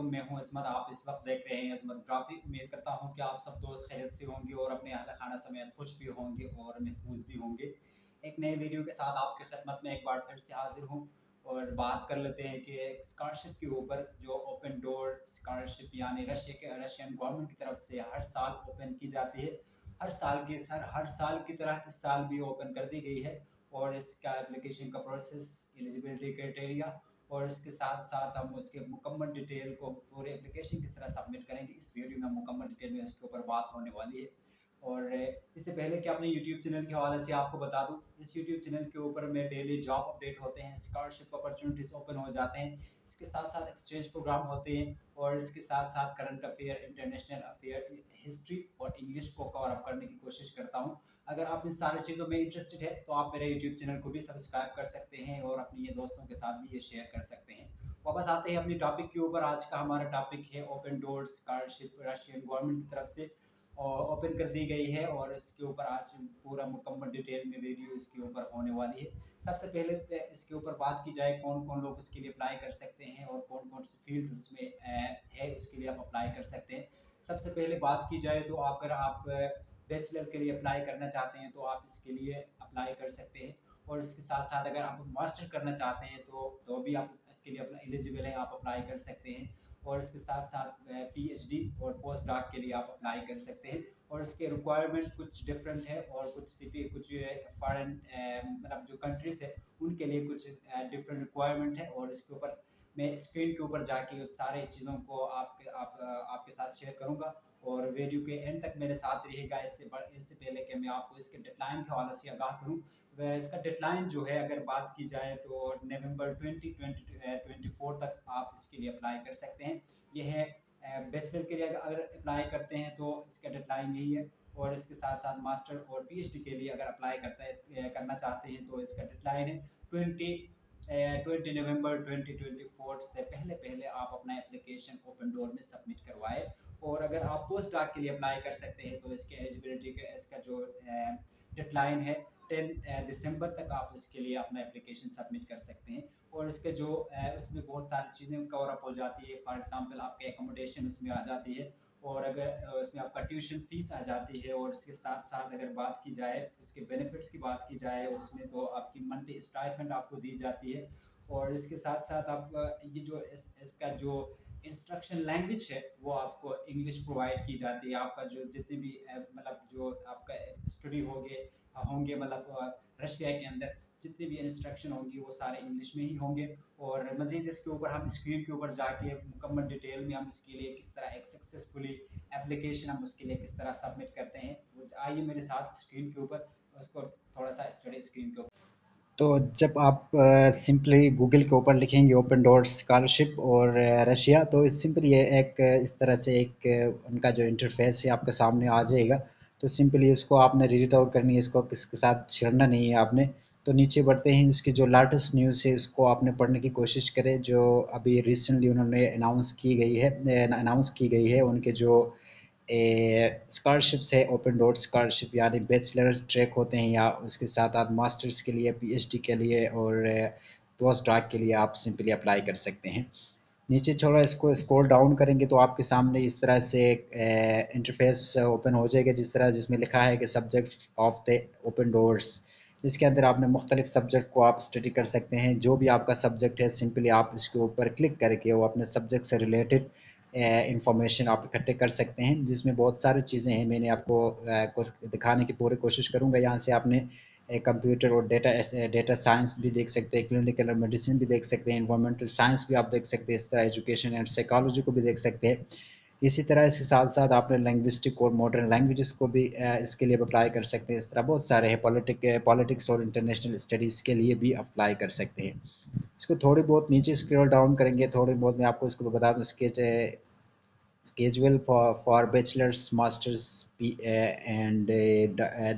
वालेकुम, मैं हूं अज़मत। आप इस वक्त देख रहे हैं अज़मत ग्राफी। उम्मीद करता हूं कि आप सब दोस्त खैरियत से होंगे और अपने अहल खाना समेत खुश भी होंगे और महफूज भी होंगे। एक नए वीडियो के साथ आपकी खिदमत में एक बार फिर से हाजिर हूं और बात कर लेते हैं कि स्कॉलरशिप के ऊपर, जो ओपन डोर स्कॉलरशिप यानी रशियन गवर्नमेंट की तरफ से हर साल ओपन की जाती है। हर साल की तरह इस साल भी ओपन कर दी गई है और इसका एप्लीकेशन का प्रोसेस, एलिजिबिलिटी क्राइटेरिया और इसके साथ साथ हम उसके मुकम्मल डिटेल को पूरे एप्लीकेशन किस तरह सबमिट करेंगे, इस वीडियो में मुकम्मल डिटेल में इसके ऊपर बात होने वाली है। और इससे पहले कि अपने यूट्यूब चैनल के हवाले से आपको बता दूं, इस यूट्यूब चैनल के ऊपर में डेली जॉब अपडेट होते हैं, स्कॉलरशिप अपॉर्चुनिटीज ओपन हो जाते हैं, इसके साथ साथ एक्सचेंज प्रोग्राम होते हैं और इसके साथ साथ current affair, international affair, history और इंग्लिश को कवर अप करने की कोशिश करता हूँ। अगर आप इन सारी चीज़ों में इंटरेस्टेड है तो आप मेरे यूट्यूब चैनल को भी सब्सक्राइब कर सकते हैं और अपने ये दोस्तों के साथ भी ये शेयर कर सकते हैं। वापस आते हैं अपनी टॉपिक के ऊपर। आज का हमारा टॉपिक है open door scholarship, Russian government की तरफ से ओपन कर दी गई है और इसके ऊपर आज पूरा मुकम्मल डिटेल में वीडियो इसके ऊपर होने वाली है। सबसे पहले इसके ऊपर बात की जाए कौन कौन लोग इसके लिए अप्लाई कर सकते हैं और कौन कौन सी फील्ड उसमें है, उसके लिए आप अप्लाई कर सकते हैं। सबसे पहले बात की जाए तो अगर आप बैचलर के लिए अप्लाई करना चाहते हैं तो आप इसके लिए अप्लाई कर सकते हैं और इसके साथ साथ अगर आप मास्टर करना चाहते हैं तो भी आप इसके लिए अपना एलिजिबल है, आप अप्लाई कर सकते हैं। और इसके साथ साथ पीएचडी और पोस्ट डॉक के लिए आप अप्लाई कर सकते हैं और इसके रिक्वायरमेंट कुछ डिफरेंट है और कुछ फॉरेन मतलब जो कंट्रीज है उनके लिए कुछ डिफरेंट रिक्वायरमेंट है और इसके ऊपर मैं स्क्रीन के ऊपर जाके उस सारे चीज़ों को आपके साथ शेयर करूंगा और वीडियो के एंड तक मेरे साथ रहेगा। इससे पहले कि मैं आपको इसके डेडलाइन के हवाले से आगाह करूं, वह इसका डेडलाइन जो है अगर बात की जाए तो नवंबर 2024 तक आप इसके लिए अप्लाई कर सकते हैं। ये है बैचलर के लिए अगर अप्लाई करते हैं तो इसका डेडलाइन यही है और इसके साथ साथ मास्टर और पीएचडी के लिए अगर अप्लाई करना चाहते हैं तो इसका डेडलाइन है 20 नवंबर 2024 से पहले पहले आप अपना एप्लीकेशन ओपन डोर में सबमिट करवाएं। और अगर आप पोस्ट डॉक के लिए अप्लाई कर सकते हैं तो इसके एलिजिबिलिटी का इसका जो डेडलाइन है 10 दिसंबर तक आप इसके लिए अपना एप्लीकेशन सबमिट कर सकते हैं। और इसके जो उसमें बहुत सारी चीज़ें कवर अप हो जाती है। फॉर एग्जांपल आपके एकोमोडेशन उसमें आ जाती है और अगर उसमें आपका ट्यूशन फीस आ जाती है और इसके साथ साथ अगर बात की जाए उसके बेनिफिट्स की बात की जाए उसमें तो आपकी मंथली स्टाइपेंड आपको दी जाती है। और इसके साथ साथ आप ये जो इसका जो इंस्ट्रक्शन लैंग्वेज है वो आपको इंग्लिश प्रोवाइड की जाती है। आपका जो जितने भी मतलब जो आपका स्टडी होंगे मतलब रशिया के अंदर जितने भी इंस्ट्रक्शन होंगी वो सारे इंग्लिश में ही होंगे। और मज़ीद इसके ऊपर हम स्क्रीन के ऊपर जाके मुकम्मल डिटेल में हम इसके लिए किस तरह एक सक्सेसफुली एप्लीकेशन हम उसके लिए किस तरह सबमिट करते हैं, वो आइए मेरे साथ स्क्रीन के ऊपर उसको थोड़ा सा स्टडी स्क्रीन के ऊपर। तो जब आप सिंपली गूगल के ऊपर लिखेंगे ओपन डोर्स स्कॉलरशिप और रशिया, तो सिंपली ये एक इस तरह से एक उनका जो इंटरफेस है आपके सामने आ जाएगा। तो सिंपली इसको आपने रीड आउट करनी है, इसको किसके साथ छेड़ना नहीं है आपने। तो नीचे बढ़ते हैं, इसकी जो लेटेस्ट न्यूज़ है इसको आपने पढ़ने की कोशिश करें, जो अभी रिसेंटली उन्होंने अनाउंस की गई है उनके जो स्कॉलरशिप्स है, ओपन डोर स्कॉलरशिप यानी बैचलर्स ट्रैक होते हैं या उसके साथ आप मास्टर्स के लिए, पीएचडी के लिए और पोस्ट डॉक के लिए आप सिंपली अप्लाई कर सकते हैं। नीचे थोड़ा इसको स्क्रॉल डाउन करेंगे तो आपके सामने इस तरह से इंटरफेस ओपन हो जाएगा, जिसमें लिखा है कि subject of the open doors. इसके अंदर आपने मुख्तलिफ सब्जेक्ट को आप स्टडी कर सकते हैं। जो भी आपका सब्जेक्ट है सिंपली आप इसके ऊपर क्लिक करके वो अपने सब्जेक्ट से रिलेटेड इंफॉर्मेशन आप इकट्ठे कर सकते हैं, जिसमें बहुत सारी चीज़ें हैं। मैंने आपको कुछ दिखाने की पूरी कोशिश करूँगा। यहाँ से आपने कंप्यूटर और डेटा साइंस भी देख सकते हैं, क्लिनिकल और मेडिसिन भी देख सकते हैं, इन्वायरमेंटल साइंस भी आप देख सकते हैं, इस तरह एजुकेशन एंड साइकोलॉजी को भी देख सकते हैं। इसी तरह इसके साथ साथ आपने लैंग्विस्टिक और मॉडर्न लैंग्वेजेस को भी इसके लिए अप्लाई कर सकते हैं। इस तरह बहुत सारे हैं, पॉलिटिक्स और इंटरनेशनल स्टडीज़ के लिए भी अप्लाई कर सकते हैं। इसको थोड़ी बहुत नीचे स्क्रॉल डाउन करेंगे, थोड़ी बहुत मैं आपको इसको बता दूँ। Schedule for bachelor's, master's and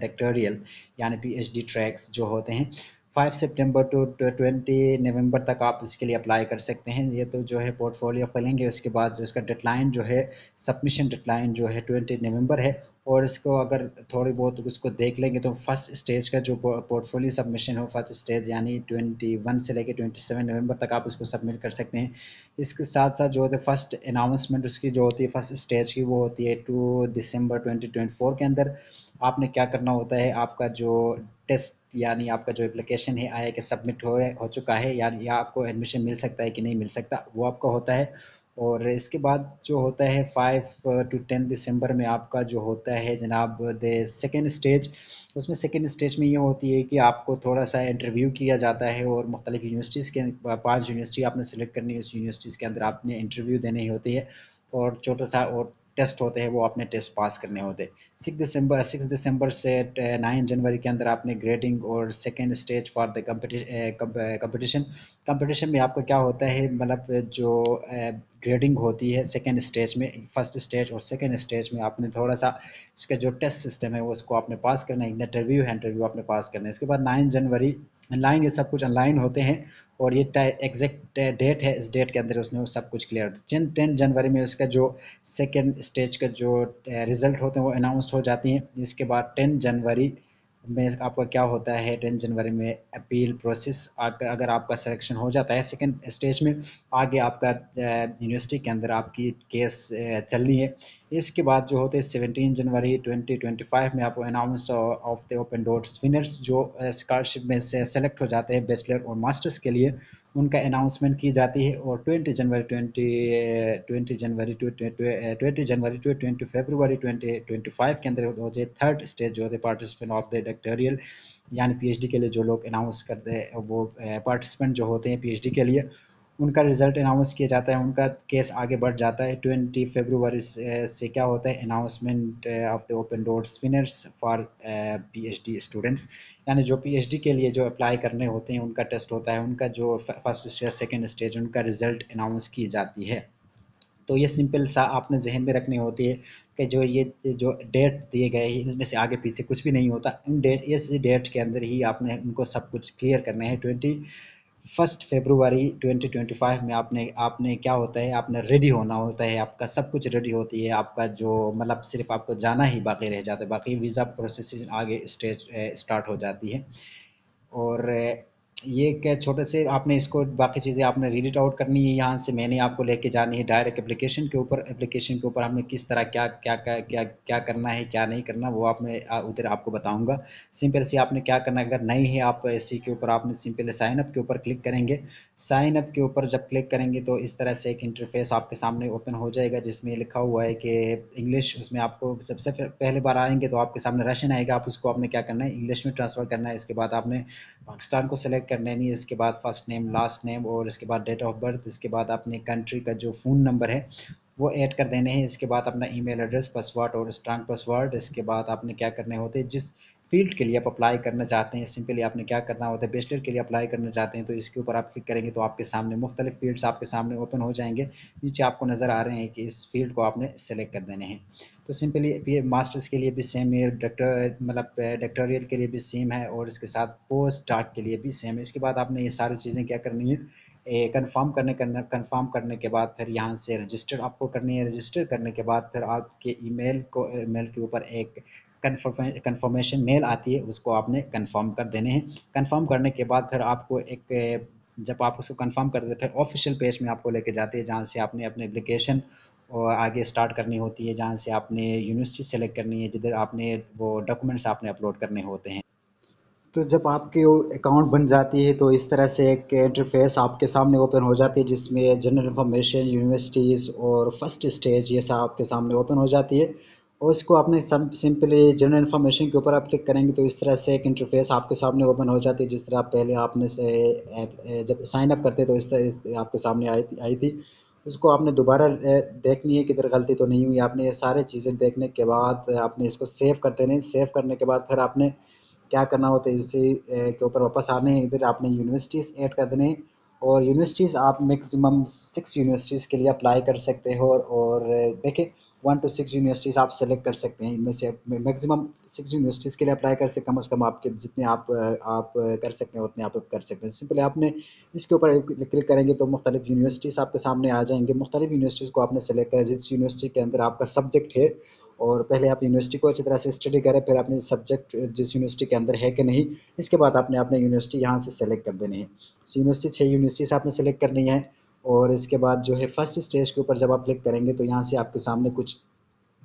डॉक्टोरियल यानी पीएचडी ट्रैक्स जो होते हैं 5 सितंबर टू 20 नवंबर तक आप इसके लिए अप्लाई कर सकते हैं। ये तो जो है पोर्टफोलियो फिलिंग है, उसके बाद जो इसका डेडलाइन जो है, सबमिशन डेडलाइन जो है 20 नवंबर है और इसको अगर थोड़ी बहुत उसको देख लेंगे तो फर्स्ट स्टेज का जो पोर्टफोलियो सबमिशन हो, फर्स्ट स्टेज यानी 21 से लेकर 27 नवंबर तक आप उसको सबमिट कर सकते हैं। इसके साथ साथ जो होता है फर्स्ट अनाउंसमेंट उसकी जो होती है फर्स्ट स्टेज की, वो होती है 2 दिसंबर 2024 के अंदर। आपने क्या करना होता है, आपका जो टेस्ट यानी आपका जो एप्लीकेशन है आया कि सबमिट हो चुका है, यानी या आपको एडमिशन मिल सकता है कि नहीं मिल सकता, वो आपका होता है। और इसके बाद जो होता है 5 to 10 दिसंबर में आपका जो होता है जनाब द सेकेंड स्टेज। उसमें सेकेंड स्टेज में ये होती है कि आपको थोड़ा सा इंटरव्यू किया जाता है और मुख्तलिफ यूनिवर्सिटीज़ के 5 यूनिवर्सिटी आपने सेलेक्ट करनी है, उस यूनिवर्सिटीज़ के अंदर आपने इंटरव्यू देनी होती है और छोटा सा और टेस्ट होते हैं, वो आपने टेस्ट पास करने होते हैं। 6 दिसंबर से 9 जनवरी के अंदर आपने ग्रेडिंग और second stage for the competition. Competition में आपका क्या होता है, मतलब जो ग्रेडिंग होती है सेकेंड स्टेज में, फर्स्ट स्टेज और सेकेंड स्टेज में आपने थोड़ा सा इसका जो टेस्ट सिस्टम है वो उसको आपने पास करना है, इंटरव्यू है, इंटरव्यू आपने पास करना है। इसके बाद 9 जनवरी ऑनलाइन, ये सब कुछ ऑनलाइन होते हैं और ये एग्जैक्ट डेट है, इस डेट के अंदर उसने वो सब कुछ क्लियर। 10 जनवरी में उसका जो सेकेंड स्टेज का जो रिज़ल्ट होते हैं वो अनाउंसड हो जाती हैं। इसके बाद 10 जनवरी में आपका क्या होता है, 10 जनवरी में अपील प्रोसेस, अगर आपका सिलेक्शन हो जाता है सेकंड स्टेज में, आगे आपका यूनिवर्सिटी के अंदर आपकी केस चलनी है। इसके बाद जो होते हैं 17 जनवरी 2025 में आपको announce of the open doors winners, जो स्कॉलरशिप में से सेलेक्ट हो जाते हैं बैचलर और मास्टर्स के लिए, उनका अनाउंसमेंट की जाती है। और 20 जनवरी 2025 के अंदर होते हैं थर्ड स्टेज, जो होते हैं पार्टिसिपेंट ऑफ द डॉक्टोरियल यानी पीएचडी के लिए जो लोग अनाउंस करते हैं, वो पार्टिसिपेंट जो होते हैं पीएचडी के लिए, उनका रिजल्ट अनाउंस किया जाता है, उनका केस आगे बढ़ जाता है। 20 फरवरी से क्या होता है, announcement of the open doors winners for PhD students, यानी जो पीएचडी के लिए जो अप्लाई करने होते हैं उनका टेस्ट होता है, उनका जो फर्स्ट स्टेज सेकेंड स्टेज उनका रिजल्ट अनाउंस की जाती है। तो ये सिंपल सा आपने जहन में रखनी होती है कि जो डेट दिए गए हैं इनमें से आगे पीछे कुछ भी नहीं होता, इन डेट इस डेट के अंदर ही आपने उनको सब कुछ क्लियर करना है। 21 फरवरी 2025 में आपने आपने क्या होता है, आपने रेडी होना होता है, आपका सब कुछ रेडी होती है, आपका जो मतलब सिर्फ आपको जाना ही बाकी रह जाता है, बाकी वीज़ा प्रोसेस आगे स्टेज स्टार्ट हो जाती है। और ये क्या छोटे से आपने इसको बाकी चीज़ें आपने रीड इट आउट करनी है, यहाँ से मैंने आपको लेके जानी है डायरेक्ट एप्लीकेशन के ऊपर। एप्लीकेशन के ऊपर हमने किस तरह क्या क्या क्या क्या क्या करना है क्या नहीं करना, वो आप मैं उधर आपको बताऊंगा। सिंपल से आपने क्या करना है, अगर नहीं है आप इसी के ऊपर, आपने सिंपल साइन अप के ऊपर क्लिक करेंगे। साइन अप के ऊपर जब क्लिक करेंगे तो इस तरह से एक इंटरफेस आपके सामने ओपन हो जाएगा, जिसमें लिखा हुआ है कि इंग्लिश। उसमें आपको सबसे पहले बार आएंगे तो आपके सामने रशियन आएगा, आप उसको आपने क्या करना है, इंग्लिश में ट्रांसफ़र करना है। इसके बाद आपने पाकिस्तान को सेलेक्ट कर लेनी है, इसके बाद फर्स्ट नेम लास्ट नेम और इसके बाद डेट ऑफ बर्थ, इसके बाद अपने कंट्री का जो फ़ोन नंबर है वो ऐड कर देने हैं। इसके बाद अपना ईमेल एड्रेस, पासवर्ड और स्ट्रॉन्ग पासवर्ड। इसके बाद आपने क्या करने होते हैं, जिस फील्ड के लिए आप अप्लाई करना चाहते हैं, सिंपली आपने क्या करना होता है, बैचलर के लिए अप्लाई करना चाहते हैं तो इसके ऊपर आप क्लिक करेंगे तो आपके सामने मुख्तलिफ फील्ड्स आपके सामने ओपन हो जाएंगे। नीचे आपको नज़र आ रहे हैं कि इस फील्ड को आपने सेलेक्ट कर देने हैं। तो सिंपली मास्टर्स के लिए भी सेम है, डॉक्टर मतलब डॉक्टोरियल के लिए भी सेम है और इसके साथ पोस्ट डॉक के लिए भी सेम है। इसके बाद आपने ये सारी चीज़ें क्या करनी है, कंफर्म करने के बाद फिर यहाँ से रजिस्टर आपको करनी है। रजिस्टर करने के बाद फिर आपके ईमेल के ऊपर एक कंफर्मेशन मेल आती है, उसको आपने कंफर्म कर देने हैं। कंफर्म करने के बाद फिर आपको एक जब आप उसको कंफर्म कर देते हैं ऑफिशियल पेज में आपको लेके जाती है, जहाँ से आपने अपने एप्लीकेशन और आगे स्टार्ट करनी होती है, जहाँ से आपने यूनिवर्सिटी सेलेक्ट करनी है, जिधर आपने वो डॉक्यूमेंट्स आपने अपलोड करने होते हैं। तो जब आपकी अकाउंट बन जाती है तो इस तरह से एक इंटरफेस आपके सामने ओपन हो जाती है, जिसमें जनरल इन्फॉर्मेशन, यूनिवर्सिटीज़ और फर्स्ट स्टेज ये सब आपके सामने ओपन हो जाती है। और इसको आपने सब सिंपली जनरल इन्फॉर्मेशन के ऊपर आप क्लिक करेंगे तो इस तरह से एक इंटरफेस आपके सामने ओपन हो जाती है, जिस तरह पहले आपने से जब साइन अप करते तो इस तरह आपके सामने आई थी। उसको आपने दोबारा देखनी है किधर गलती तो नहीं हुई। आपने ये सारी चीज़ें देखने के बाद आपने इसको सेव कर देने। सेव करने के बाद फिर आपने क्या करना होता है, इसी के ऊपर वापस आने हैं, इधर आपने यूनिवर्सिटीज़ ऐड कर देने हैं। और यूनिवर्सिटीज़ आप मैक्सिमम 6 यूनिवर्सिटीज़ के लिए अप्लाई कर सकते हो। और देखिए 1 to 6 यूनिवर्सिटीज़ आप सेलेक्ट कर सकते हैं, इनमें से मैक्सिमम 6 यूनिवर्सिटीज़ के लिए अप्लाई कर सकते, कम से कम आपके जितने आप कर सकते हैं उतने आप कर सकते हैं। सिंपली आपने इसके ऊपर क्लिक करेंगे तो मुख्तलिफ यूनिवर्सिटीज़ आपके सामने आ जाएंगे। मुख्तलिफ यूनिवर्सिटीज़ को आपने सेलेक्ट करें, जिस यूनिवर्सिटी के अंदर आपका सब्जेक्ट है और पहले आप यूनिवर्सिटी को अच्छी तरह से स्टडी करें, फिर अपने सब्जेक्ट जिस यूनिवर्सिटी के अंदर है कि नहीं, इसके बाद आपने अपने यूनिवर्सिटी यहाँ से सेलेक्ट कर देनी है। यूनिवर्सिटी 6 यूनिवर्सिटी से आपने सेलेक्ट करनी है। और इसके बाद जो है फर्स्ट स्टेज के ऊपर जब आप क्लिक करेंगे तो यहाँ से आपके सामने कुछ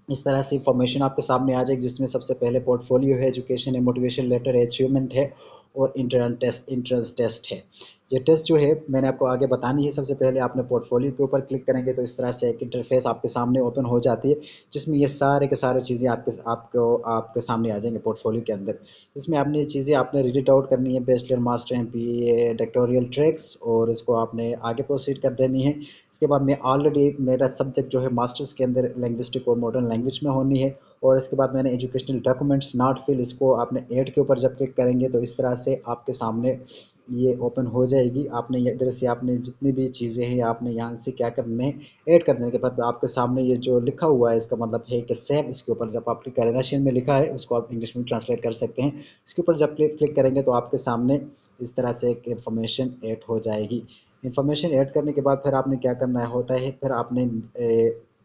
इस तरह से इंफॉर्मेशन आपके सामने आ जाएगी, जिसमें सबसे पहले पोर्टफोलियो है, एजुकेशन है, मोटिवेशन लेटर है, अचीवमेंट है और इंट्रेंस टेस्ट है। ये टेस्ट जो है मैंने आपको आगे बतानी है। सबसे पहले आपने पोर्टफोलियो के ऊपर क्लिक करेंगे तो इस तरह से एक इंटरफेस आपके सामने ओपन हो जाती है, जिसमें ये सारे के सारे चीज़ें आपके सामने आ जाएंगे पोर्टफोलियो के अंदर। इसमें आपने ये चीज़ें आपने रीड आउट करनी है, बैचलर, मास्टर, MPA, डॉक्टोरियल ट्रैक्स, और इसको आपने आगे प्रोसीड कर देनी है। इसके बाद मैं ऑलरेडी मेरा सब्जेक्ट जो है मास्टर्स के अंदर लिंग्विस्टिक और मॉडर्न लैंग्वेज में होनी है। और इसके बाद मैंने एजुकेशनल डॉक्यूमेंट्स नॉट फिल, इसको आपने ऐड के ऊपर जब क्लिक करेंगे तो इस तरह से आपके सामने ये ओपन हो जाएगी। आपने इधर से आपने जितनी भी चीज़ें हैं आपने यहाँ से क्या करने हैं, ऐड करने के बाद आपके सामने ये जो लिखा हुआ है इसका मतलब है कि सेव, इसके ऊपर जब आप क्लिक करें, रशियन में लिखा है, उसको आप इंग्लिश में ट्रांसलेट कर सकते हैं। इसके ऊपर जब क्लिक करेंगे तो आपके सामने इस तरह से एक इन्फॉर्मेशन ऐड हो जाएगी। इन्फॉर्मेशन ऐड करने के बाद फिर आपने क्या करना होता है, फिर आपने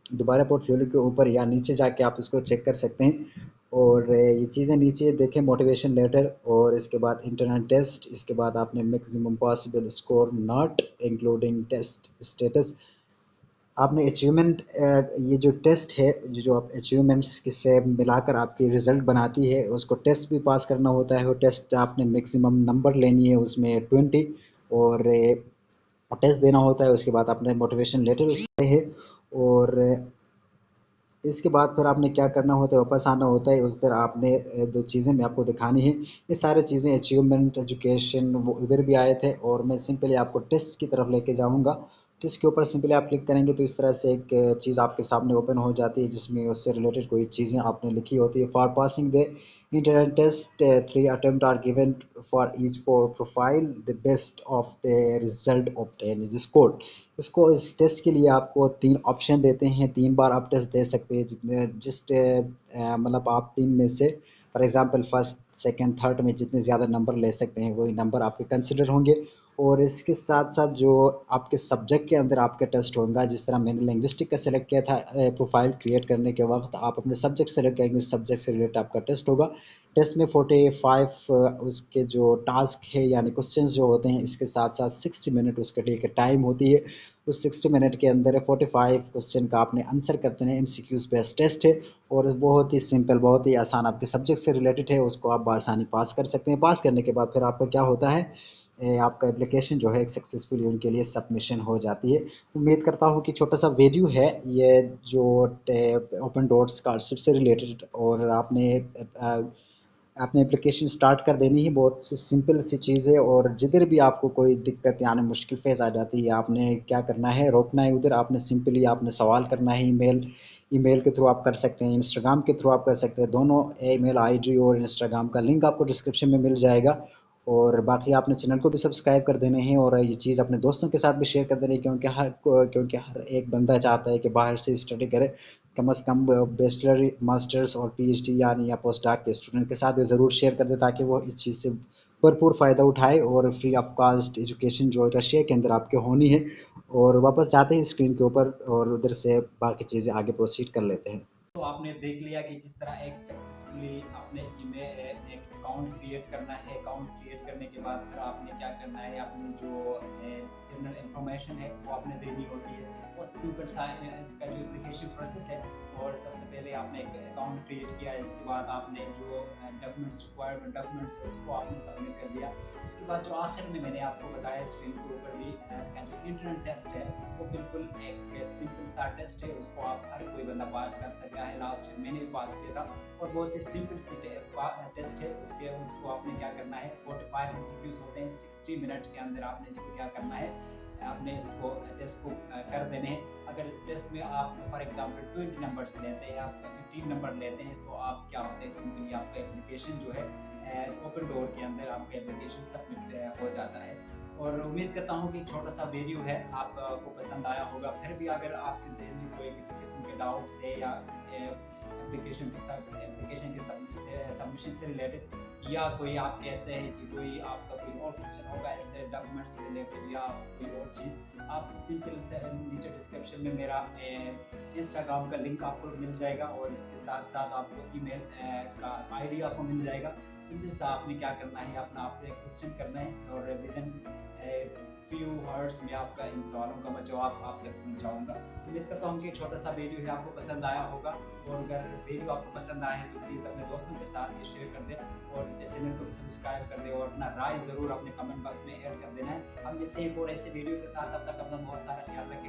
दोबारा पोर्टफोलियो के ऊपर या नीचे जाके आप इसको चेक कर सकते हैं। और ये चीज़ें नीचे देखें, मोटिवेशन लेटर और इसके बाद इंटरनल टेस्ट, इसके बाद आपने maximum possible score not including test status, आपने अचीवमेंट, ये जो टेस्ट है, जो आप अचीवमेंट्स के से मिलाकर आपकी रिज़ल्ट बनाती है, उसको टेस्ट भी पास करना होता है। वो टेस्ट आपने मैक्सिमम नंबर लेनी है उसमें 20, और टेस्ट देना होता है। उसके बाद आपने मोटिवेशन लेटर उसमें है। और इसके बाद फिर आपने क्या करना होता है, वापस आना होता है। उस तरह आपने दो चीज़ें मैं आपको दिखानी है। ये सारी चीज़ें अचीवमेंट, एजुकेशन, वो उधर भी आए थे, और मैं सिंपली आपको टेस्ट की तरफ लेके जाऊंगा। टेस्ट के ऊपर सिंपली आप क्लिक करेंगे तो इस तरह से एक चीज़ आपके सामने ओपन हो जाती है, जिसमें उससे रिलेटेड कोई चीज़ें आपने लिखी होती है। For passing the internal test 3 attempt are given for each profile, the best of the result obtain is scored. इसको इस टेस्ट के लिए आपको 3 ऑप्शन देते हैं, 3 बार आप टेस्ट दे सकते हैं, जितने मतलब आप 3 में से for example first, second, third में जितने ज़्यादा नंबर ले सकते हैं वही नंबर आपके कंसिडर होंगे। और इसके साथ साथ जो आपके सब्जेक्ट के अंदर आपका टेस्ट होगा, जिस तरह मैंने लिंग्विस्टिक का सेलेक्ट किया था, प्रोफाइल क्रिएट करने के वक्त आप अपने सब्जेक्ट सेलेक्ट करेंगे, सब्जेक्ट से रिलेटेड आपका टेस्ट होगा। टेस्ट में 45 उसके जो टास्क है यानी क्वेश्चंस जो होते हैं, इसके साथ साथ 60 मिनट उसके लिए टाइम होती है। उस 60 मिनट के अंदर 45 क्वेश्चन का आपने आंसर करते हैं। MCQs बेस्ड टेस्ट है और बहुत ही सिंपल, बहुत ही आसान, आपके सब्जेक्ट से रिलेटेड है, उसको आप आसानी पास कर सकते हैं। पास करने के बाद फिर आपका क्या होता है, आपका एप्लीकेशन जो है एक सक्सेसफुली उनके लिए सबमिशन हो जाती है। उम्मीद करता हूँ कि छोटा सा वीडियो है ये, जो ओपन डोर स्कॉलरशिप से रिलेटेड, और आपने एप्लीकेशन स्टार्ट कर देनी है। बहुत सी सिंपल सी चीज़ है, और जिधर भी आपको कोई दिक्कत यानी मुश्किल फेस आ जाती है, आपने क्या करना है, रोकना है उधर। आपने सिंपली आपने सवाल करना है। ईमेल के थ्रू आप कर सकते हैं, इंस्टाग्राम के थ्रू आप कर सकते हैं। दोनों ईमेल आईडी और इंस्टाग्राम का लिंक आपको डिस्क्रिप्शन में मिल जाएगा। और बाकी आपने चैनल को भी सब्सक्राइब कर देने हैं, और ये चीज़ अपने दोस्तों के साथ भी शेयर कर देनी है, क्योंकि हर एक बंदा चाहता है कि बाहर से स्टडी करे। कम से कम बैचलर, मास्टर्स और PhD यानी या पोस्ट डॉक के स्टूडेंट के साथ ये ज़रूर शेयर कर दे, ताकि वो इस चीज़ से भरपूर फ़ायदा उठाए और फ्री ऑफ कॉस्ट एजुकेशन जो रशिया के अंदर आपके होनी है। और वापस जाते हैं स्क्रीन के ऊपर और उधर से बाकी चीज़ें आगे प्रोसीड कर लेते हैं। तो आपने देख लिया कि किस तरह एक सक्सेसफुली अपने ईमेल एक अकाउंट क्रिएट करना है। अकाउंट क्रिएट करने के बाद फिर आपने क्या करना है, अपनी जो जनरल इंफॉर्मेशन है वो आपने देनी होती है। बहुत सिंपल सा इसका जो एप्लीकेशन प्रोसेस है। और सबसे पहले आपने एक अकाउंट क्रिएट किया, इसके बाद आपने जो रिक्वायर्ड डॉक्यूमेंट्स है उसको आपने सबमिट कर दिया। इसके बाद जो आखिर में मैंने आपको बताया स्क्रीन के ऊपर भी, इसका जो इंटरनल टेस्ट है वो बिल्कुल एक सिंपल सा टेस्ट है, उसको आप हर कोई बंदा पास कर सकता है। लास्ट टाइम मैंने भी पास किया था, और बहुत ही सिंपल सी टेस्ट है। उसको आपने क्या करना है, 45 MCQs होते हैं, 60 मिनट के अंदर आपने इसको क्या करना है, आपने इसको टेस्ट को कर देने हैं। अगर टेस्ट में आप फॉर एग्जांपल 20 नंबर्स लेते हैं या 15 नंबर लेते हैं, तो आप क्या होते हैं, सिंपली आपका एप्लीकेशन जो है ओपन डोर के अंदर आपका एप्लीकेशन सबमिट हो जाता है। और उम्मीद करता हूँ कि छोटा सा वीडियो है आपको पसंद आया होगा। फिर भी अगर आपके ज़हन में कोई किसी किस्म के डाउट्स है या एप्लीकेशन के सबमिशन से रिलेटेड, या कोई आप कहते हैं कि कोई आपका कोई और क्वेश्चन होगा ऐसे डॉक्यूमेंट से रिलेटेड या कोई और चीज़, आप सिंपल से नीचे डिस्क्रिप्शन में मेरा इंस्टाग्राम का लिंक आपको मिल जाएगा और इसके साथ साथ आपको ईमेल का आईडी आपको मिल जाएगा। सिंपल सा आपने क्या करना है, अपना आपने क्वेश्चन करना है और विदिन फ्यू वर्ड्स में आपका इन सवालों का मैं जवाब आप तक पहुँचाऊँगा। उम्मीद करता हूँ कि छोटा सा वीडियो है आपको पसंद आया होगा, और अगर वीडियो आपको पसंद आया है तो प्लीज़ अपने दोस्तों के साथ ये शेयर कर दें और चैनल को सब्सक्राइब कर दें और अपना राय ज़रूर अपने कमेंट बॉक्स में ऐड कर देना है। हम मिलते हैं एक और ऐसे वीडियो के साथ, तब तक अपना बहुत सारा ख्याल रखें।